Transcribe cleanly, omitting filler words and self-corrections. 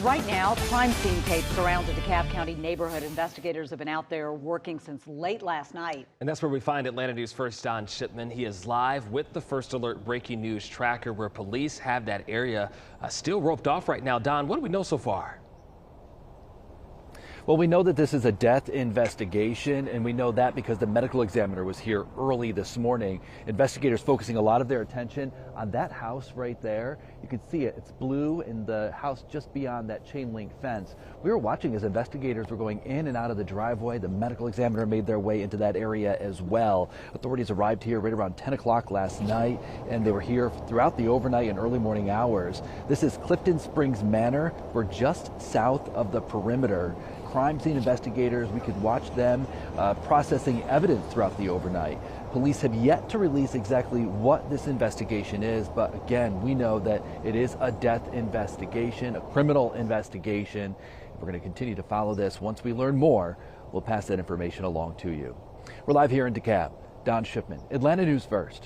Right now, crime scene tapes surround the DeKalb County neighborhood. Investigators have been out there working since late last night. And that's where we find Atlanta News First Don Shipman. He is live with the First Alert breaking news tracker where police have that area still roped off right now. Don, what do we know so far? Well, we know that this is a death investigation, and we know that because the medical examiner was here early this morning. Investigators focusing a lot of their attention on that house right there. You can see it. It's blue in the house just beyond that chain link fence. We were watching as investigators were going in and out of the driveway. The medical examiner made their way into that area as well. Authorities arrived here right around 10 o'clock last night, and they were here throughout the overnight and early morning hours. This is Clifton Springs Manor. We're just south of the perimeter. Crime scene investigators, we could watch them processing evidence throughout the overnight. Police have yet to release exactly what this investigation is, but again, we know that it is a death investigation, a criminal investigation. We're going to continue to follow this. Once we learn more, we'll pass that information along to you. We're live here in DeKalb. Don Shipman, Atlanta News First.